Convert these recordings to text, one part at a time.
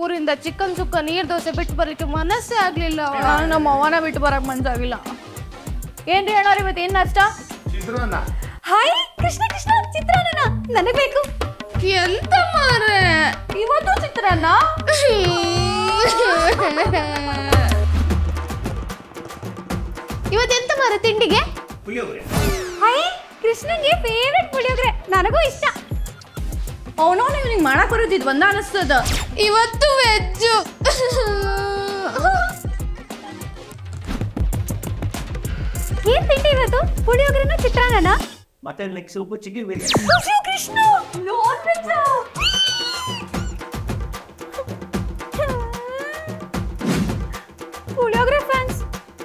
ಊರಿಂದ ಚಿಕನ್ ಸುಕ್ಕ ನೀರ್ ದೋಸೆ ಬಿಟ್ಟು ಬರ್ಲಿಕ್ಕೆ ಮನಸ್ಸೇ ಆಗ್ಲಿಲ್ಲ. ನಮ್ಮ ಅವನ ಬಿಟ್ಟು ಬರಕ್ ಮನ್ಸಾಗಿಲ್ಲ. ಏನ್ರಿ ಹೇಳೋರು ಇವತ್ತು ಏನ್ ನಾಷ್ಟ? ಹಾಯ್ ಕೃಷ್ಣ ಕೃಷ್ಣ ಚಿತ್ರಾನ್ನ ನನಗೆ ಬೇಕು. ಎಂತ ಮಾರೆ ಇವತ್ತು ಚಿತ್ರಾನ್ನ? ಇವತ್ತೆಂತ ಮಾರೆ ತಿಂಡಿಗೆ? ಹಾಯ್ ಕೃಷ್ಣನ್ಗೆ ಫೇವ್ರೆಟ್ ಪುಳಿಯೋಗರೆ, ನನಗೂ ಇಷ್ಟ. ಅವನವನು ಇವ್ನಿಗೆ ಮಾಡಕ್ ಬರೋದಿದ್ ಒಂದ ಅನಿಸ್ತದ. ಇವತ್ತು ವೆಜ್ಜು. ಏನ್ ತಿಂಡಿ ಇವತ್ತು? ಪುಳಿಯೋಗರೆನ ಚಿತ್ರಾನ್ನ? ಮತ್ತೆ next soup chicken biryani. Krishna non veg. Puliyogare fans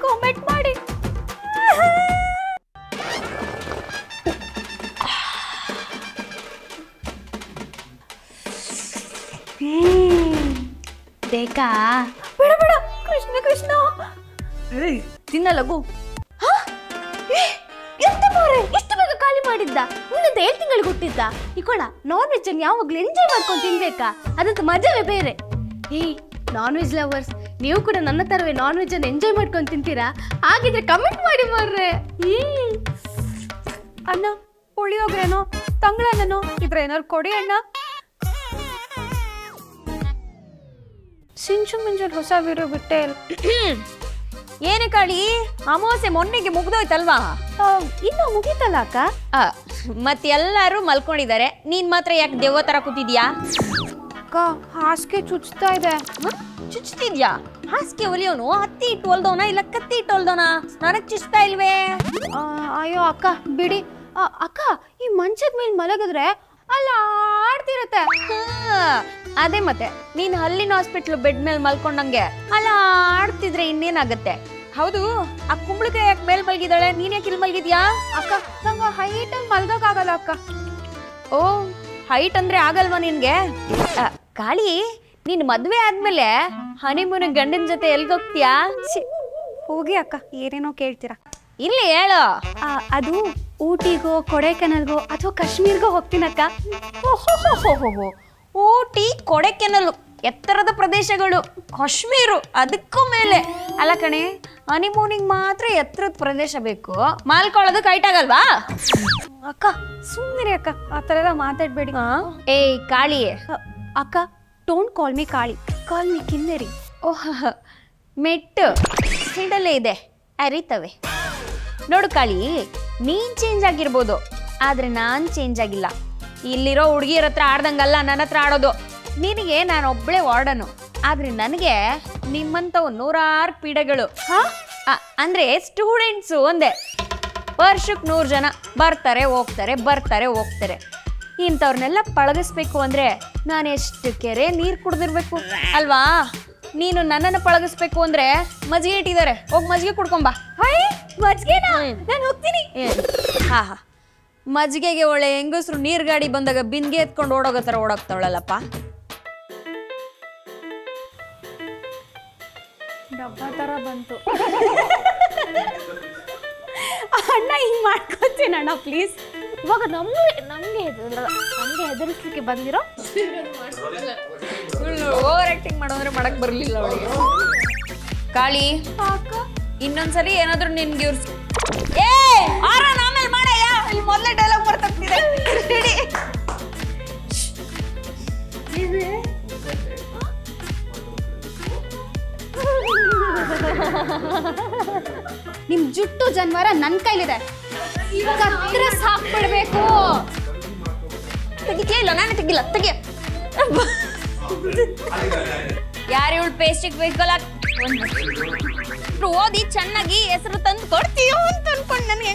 comment ಮಾಡಿ. ಬೇಕಾ? ಬೇಡ ಬೇಡ ಕೃಷ್ಣ ಕೃಷ್ಣ ತಿನ್ನ ಲಘು. ಎಂತ ಮಾರೆ ಇಷ್ಟು ಬೇಗ ಖಾಲಿ ಮಾಡಿದ್ದ? ಮುಂದೆ 7 ತಿಂಗಳಿಗೆ ಹುಟ್ಟಿದ್ದ. ಇಕೋಣ ನಾನ್ ವೆಜ್ ಅನ್ನು ಯಾವಾಗ್ಲೂ ಎಂಜಾಯ್ ಮಾಡ್ಕೊಂಡು ತಿನ್ಬೇಕಾ, ಅದಂತ ಮಜವೇ ಬೇರೆ. ನಾನ್ ವೆಜ್ ಲವರ್ಸ್, ನೀವು ಕೂಡ ನನ್ನ ತರವೇ ನಾನ್ ವೆಜ್ ಅನ್ನು ಎಂಜಾಯ್ ಮಾಡ್ಕೊಂಡು ತಿಂತೀರಾ? ಹಾಗಿದ್ರೆ ಕಮೆಂಟ್ ಮಾಡಿ ಮಾರ್ರೆ. ಅಣ್ಣ ಪುಳಿಯೋಗರೆನೋ ತಂಗಳನ್ನೋ ಇದ್ರ ಏನಾರು ಕೊಡಿ ಅಣ್ಣ. ಸಿಂಚು ಮಿಂಜಲ್ ಹೊಸ ವೀಡಿಯೋ ಬಿಟ್ಟೆ. ಏನೇ ಕಾಳಿ, ಅಮಾವಾಸ್ಯೆ ಮೊನ್ನೆಗೆ ಮುಗ್ದೋಯ್ತಲ್ವಾ? ಇನ್ನು ಮುಗೀತಲ್ಲ ಅಕ್ಕ. ಮತ್ತೆ ಎಲ್ಲರೂ ಮಲ್ಕೊಂಡಿದ್ದಾರೆ, ನೀನ್ ಮಾತ್ರ ಯಾಕೆ ದೆವ್ವ ತರ ಕೂತಿದ್ಯಾ? ಅಕ್ಕ ಹಾಸಿಗೆ ಚುಚ್ತಾ ಇದೆ. ಚುಚ್ತಿದ್ಯಾ? ಹಾಸಿಗೆ ಒಲಿಯೋನು ಹತ್ತಿ ಇಟ್ಟು ಹೊಲ್ದವನ ಇಲ್ಲ ಕತ್ತಿ ಇಟ್ಟು ಹೊಲ್ದವನ? ನನಗ್ ಚುಚ್ತಾ ಇಲ್ವೇ? ಅಯ್ಯೋ ಅಕ್ಕ ಬಿಡಿ. ಅಕ್ಕ ಈ ಮಂಚದ ಮೇಲೆ ಮಲಗಿದ್ರೆ ಅಲ್ಲ ಆಡ್ತಿರತ್ತೆ. ಅದೇ ಮತ್ತೆ ನೀನ್ ಹಲ್ಲಿನ ಹಾಸ್ಪಿಟ್ಲ್ ಬೆಡ್ ಮೇಲೆ ಮಲ್ಕೊಂಡಂಗೆ ಅಲ್ಲ ಆಡ್ತಿದ್ರೆ ಇನ್ನೇನಾಗತ್ತೆ? ಹೌದು, ಆ ಕುಂಬಳಕಾಯಿ ಯಾಕೆ ಮೇಲ್ ಮಲ್ಗಿದಾಳೆ, ನೀನ್ ಯಾಕೆ ಇಲ್ಲಿ ಮಲ್ಗಿದ್ಯಾ? ಅಕ್ಕ ನಂಗೆ ಹೈಟ್ ಅಲ್ಲಿ ಮಲ್ಗಕ್ಕಾಗಲ್ಲ ಅಕ್ಕ. ಓ ಹೈಟ್ ಅಂದ್ರೆ ಆಗಲ್ವಾ ನಿನ್ಗೆ? ಕಾಳಿ, ನೀನ್ ಮದ್ವೆ ಆದ್ಮೇಲೆ ಹನಿಮೂನ್ ಗಂಡನ ಜೊತೆ ಎಲ್ಗೋಗ್ತೀಯಾ? ಹೋಗಿ ಅಕ್ಕ, ಏನೇನೋ ಕೇಳ್ತೀರಾ. ಇಲ್ಲಿ ಹೇಳು. ಅದು ಊಟಿಗೋ ಕೊಡೈಕೆನಲ್ಗೋ ಅಥವಾ ಕಾಶ್ಮೀರ್ಗೋ ಹೋಗ್ತೀನಕ್ಕ. ಊಟಿ ಕೊಡೈಕೆನಲ್ ಎತ್ತರದ ಪ್ರದೇಶಗಳು, ಕಾಶ್ಮೀರು ಅದಕ್ಕೂ ಮೇಲೆ. ಅಲ್ಲ ಕಣೆ, ಹನಿಮೂನಿಗೆ ಮಾತ್ರ ಎತ್ತರದ ಪ್ರದೇಶ ಬೇಕು, ಮಾಲ್ಕೊಳ್ಳೋದಕ್ಕೆ ಹೈಟ್ ಆಗಲ್ವಾ? ಅಕ್ಕ ಸುಮ್ಮನೆ ಅಕ್ಕ, ಆ ಥರ ಎಲ್ಲ ಮಾತಾಡ್ಬೇಡಿ. ಏಯ್ ಕಾಳಿ. ಅಕ್ಕ ಡೋಂಟ್ ಕಾಲ್ ಮಿ ಕಾಳಿ, ಕಾಲ್ ಮಿ ಕಿನ್ನೆರಿ. ಓಹ್ ಮೆಟ್ಟು ಸಿಡಲೇ ಇದೆ, ಅರಿತವೆ. ನೋಡು ಕಾಳಿ, ನೀನ್ ಚೇಂಜ್ ಆಗಿರ್ಬೋದು, ಆದ್ರೆ ನಾನ್ ಚೇಂಜ್ ಆಗಿಲ್ಲ. ಇಲ್ಲಿರೋ ಹುಡುಗಿಯರ ಹತ್ರ ಆಡ್ದಂಗಲ್ಲ ನನ್ನ ಹತ್ರ ಆಡೋದು. ನಿನಗೆ ನಾನು ಒಬ್ಳೆ ವಾರ್ಡನು, ಆದ್ರೆ ನನಗೆ ನಿಮ್ಮಂತವು 100 ಪೀಡೆಗಳು. ಅಂದ್ರೆ ಸ್ಟೂಡೆಂಟ್ಸು ಒಂದೇ. ವರ್ಷಕ್ಕೆ 100 ಜನ ಬರ್ತಾರೆ ಹೋಗ್ತಾರೆ ಬರ್ತಾರೆ ಹೋಗ್ತಾರೆ. ಇಂಥವ್ರನ್ನೆಲ್ಲ ಪಳಗಿಸ್ಬೇಕು ಅಂದ್ರೆ ನಾನು ಎಷ್ಟು ಕೆರೆ ನೀರು ಕುಡ್ದಿರ್ಬೇಕು ಅಲ್ವಾ? ನೀನು ನನ್ನನ್ನು ಪಳಗಿಸ್ಬೇಕು ಅಂದ್ರೆ ಮಜ್ಜಿಗೆ ಇಟ್ಟಿದ್ದಾರೆ, ಹೋಗಿ ಮಜ್ಜಿಗೆ ಕುಡ್ಕೊಂಬಾ. ಮಜ್ಗೆನಾ? ನಾನು ಹೋಗ್ತೀನಿ. ಹಾ ಹಾ, ಮಜ್ಜಿಗೆಗೆ ಒಳ್ಳೆ ಹೆಂಗಸ್ರು ನೀರ್ ಗಾಡಿ ಬಂದಾಗ ಬಿಂದಿಗೆ ಎತ್ಕೊಂಡು ಓಡೋಗೋ ಥರ ಓಡೋಗ್ತಾವಳಲ್ಲಪ್ಪ. ಡಬ್ಬ ತರ ಬಂತು. ಅಣ್ಣ ಹಿಂಗ್ ಮಾಡ್ಕೊತೀನಿ ಅಣ್ಣ ಪ್ಲೀಸ್. ಇವಾಗ ನಮ್ಗೆ ಹೆದರಿಸ್ಲಿಕ್ಕೆ ಬಂದಿರೋ ಓವರ್ ಆಕ್ಟಿಂಗ್ ಮಾಡೋದ್ರೆ ಮಾಡಕ್ ಬರ್ಲಿಲ್ಲ ಅವಳಿಗೆ. ಕಾಳಿ, ಇನ್ನೊಂದ್ಸಲಿ ಏನಾದ್ರು ನಿನ್ಗೆ ಇವ್ರು ಆಮೇಲೆ ಮಾಡಯ್ಯ, ಇಲ್ಲಿ ಮೊದಲೇ ಡೈಲಾಗ್ ಬರ್ತಿದೆ. ನಿಮ್ ಜುಟ್ಟು ಜನ್ವಾರ ನನ್ ಕೈಲಿದೆ, ಇವಾಗ ಹತ್ರ ಸಾಕ್ಬಿಡ್ಬೇಕು. ತೆಗಿತೀಯ ಇಲ್ಲ? ನಾನು ತೆಗಿಲ್ಲ, ತೆಗಿಯ. ಯಾರು ಇವಳು ಪೇಸ್ಟಿಗೆ ಬೇಕಲ್ಲ, ಓದಿ ಚೆನ್ನಾಗಿ ಹೆಸರು ತಂದು ಕೊಡ್ತೀಯೋ ಅಂತ ಅನ್ಕೊಂಡು ನನಗೆ.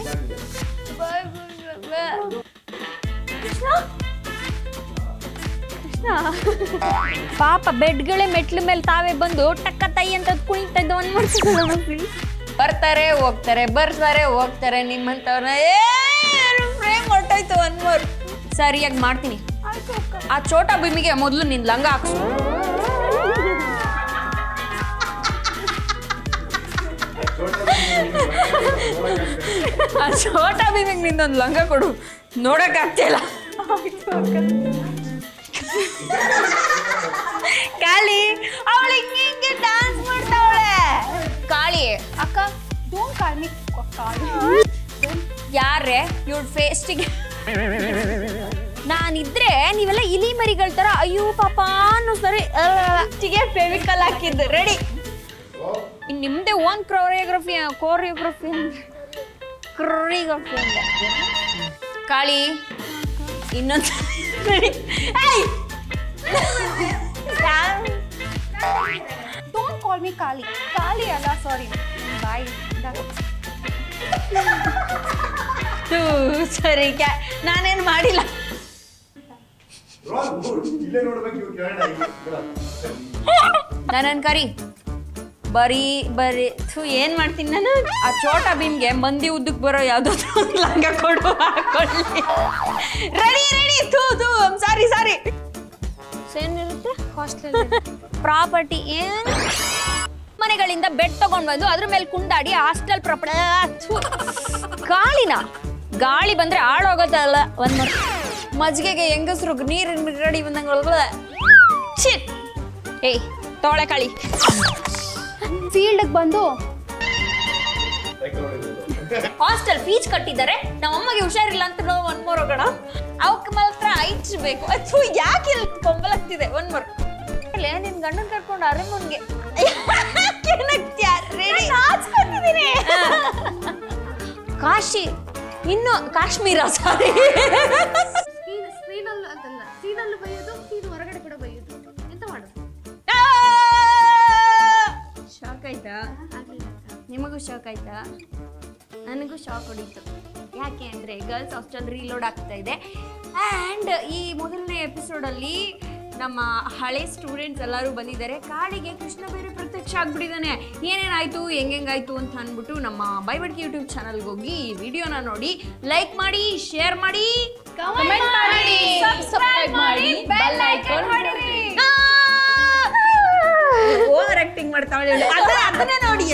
ಪಾಪ ಬೆಡ್ಗಳೇ ಮೆಟ್ಲ ಮೇಲೆ ತಾವೇ ಬಂದು ಟಕ್ಕ ತೈ ಅಂತ ಕುಣಿತಾ ಇದ್ದ ಒಂದು ಮಾಡ್ತಿದ್ದ. ಪ್ಲೀಸ್. ಬರ್ತಾರೆ ಹೋಗ್ತಾರೆ ಬರ್ತಾರೆ ಹೋಗ್ತಾರೆ ನಿಮ್ಮಂತವ್ರನ್ನ. ಫ್ರೇಮ್ ಹೊರ್ಟೋಯ್ತು ಅನ್ಮೋರ್. ಸರಿಯಾಗಿ ಮಾಡ್ತೀನಿ. ಆ ಚೋಟಾ ಭೀಮಿಗೆ ಮೊದಲು ನಿನ್ ಲಂಗ ಹಾಕ್ಸು. ಆ ಚೋಟಾ ಭೀಮಿಗೆ ನಿಂದೊಂದು ಲಂಗ ಕೊಡು. ನೋಡಕ್ ಆಗ್ತಿಲ್ಲ. ಕಾಳಿ ಅವಳು ಹಿಂಗೆ ಡಾನ್ಸ್ ಮಾಡ್ತಾವಳೆ. ಕಾಳಿ ಅಕ್ಕ ಡೋಂಟ್ ಕಾಲ್ ಮೀ ಕಾಳಿ. ಯಾರೇ ಇವ್ಳ ಫೇಸ್ಟಿಗೆ ನಾನಿದ್ರೆ ನೀವೆಲ್ಲ ಇಲಿ ಮರಿಗಳ ತರ ಅಯ್ಯೋ ಪಾಪ ಅನ್ನೋ ಸರಿ ಫೆವಿಕಲ್ ಹಾಕಿದ್ದು ರೆಡಿ. ಇನ್ ನಿಮ್ದೇ ಓನ್ ಕೋರಿಯೋಗ್ರಫಿ ಕಾಳಿ ಇನ್ನೊಂದು don't call me Kali. Kali ಅಲ್ಲ ಸಾರಿ ಬಾಯ್. ಸರಿ ನಾನೇನ್ ಮಾಡಿಲ್ಲ. ನಾನನ್ ಕರಿ ಬರೀ ಏನ್ ಮಾಡ್ತೀನಿ ನಾನು. ಆ ಚೋಟಾ ಭೀಮ್ಗೆ ಮಂದಿ ಉದ್ದಕ್ ಬರೋ ಯಾವ್ದಾದ್ರು ಲಂಗ ಕೊಡು ಹಾಕೊಳ್ಳಿ. ರೆಡಿ ಸಾರಿ ಏನಿರುತ್ತೆ ಹಾಸ್ಟೆಲ್ ಪ್ರಾಪರ್ಟಿ ಏನ್ ಮನೆಗಳಿಂದ ಬೆಡ್ ತಗೊಂಡ್ ಬಂದು ಅದ್ರ ಮೇಲೆ ಕುಂದಾಡಿ ಹಾಸ್ಟೆಲ್ ಗಾಳಿ ಬಂದ್ರೆ ಆಳೋಗೋದಲ್ಲ. ಒಂದ್ ಮಜ್ಜಿಗೆಗೆ ಹೆಂಗಸ್ರು ನೀರಿನ ರೆಡಿ ಬಂದಂಗ ಏಯ್ ತೋಳೆ ಕಾಳಿ ಫೀಲ್ಡ್ ಬಂದು ಹಾಸ್ಟೆಲ್ ಫೀಸ್ ಕಟ್ಟಿದ್ದಾರೆ. ನಮ್ಮಮ್ಮಗೆ ಹುಷಾರಿಲ್ಲ ಅಂತ ನಾವು ಒಂದ್ ಮೂರ್ ಹೋಗೋಣ. ಅವಕ್ ಮಾತ್ರ ಹೈಚ್ಬೇಕು. ಅದು ಯಾಕೆ ಇಲ್ಲಿ ಕೊಂಬಲಾಗ್ತಿದೆ. ಒಂದ್ ಮೂರ್ ನಿನ್ ಗಂಡನ್ ಕರ್ಕೊಂಡು ಅರಮನ್ಗೆ ಕಾಶಿ ಇನ್ನು ಕಾಶ್ಮೀರ ಸಾರಿ ಸ್ಕ್ರೀನಲ್ಲಿ ಅಂತಲ್ಲ ಸೀನಲ್ಲಿ ಬೈಯೋದು ಸೀನ್ ಹೊರಗಡೆ ಕೂಡ ಬೈಯೋದು ಎಂತ ಮಾಡೋದು. ಶಾಕ್ ಆಯ್ತಾ? ನಿಮಗೂ ಶಾಕ್ ಆಯ್ತಾ? ನನಗೂ ಶಾಕ್ ಹೊಡೀತು. ಯಾಕೆ ಅಂದರೆ ಗರ್ಲ್ಸ್ ಹಾಸ್ಟೆಲ್ ರೀಲೋಡ್ ಆಗ್ತಾ ಇದೆ. ಆ್ಯಂಡ್ ಈ ಮೊದಲನೇ ಎಪಿಸೋಡಲ್ಲಿ ನಮ್ಮ ಹಳೆ ಸ್ಟೂಡೆಂಟ್ಸ್ ಎಲ್ಲರೂ ಬಂದಿದ್ದಾರೆ. ಕಾಳಿಗೆ ಕೃಷ್ಣ ಬೇರೆ ಪ್ರತ್ಯಕ್ಷ ಆಗ್ಬಿಟ್ಟಿದ್ದಾನೆ. ಏನೇನಾಯಿತು ಹೆಂಗಾಯ್ತು ಅಂತ ಅಂದ್ಬಿಟ್ಟು ನಮ್ಮ ಬೈಬಡ್ಕಿ ಯೂಟ್ಯೂಬ್ ಚಾನಲ್ಗೆ ಹೋಗಿ ಈ ವಿಡಿಯೋನ ನೋಡಿ ಲೈಕ್ ಮಾಡಿ, ಶೇರ್ ಮಾಡಿ, ಕಮೆಂಟ್ ಮಾಡಿ, ಸಬ್ಸ್ಕ್ರೈಬ್ ಮಾಡಿ, ಬೆಲ್ ಐಕಾನ್ ಹೊಡಿರಿ. ಓವರ್ ಆಕ್ಟಿಂಗ್ ಮಾಡ್ತಾಳೆ ಅದನ್ನ ನೋಡಿ.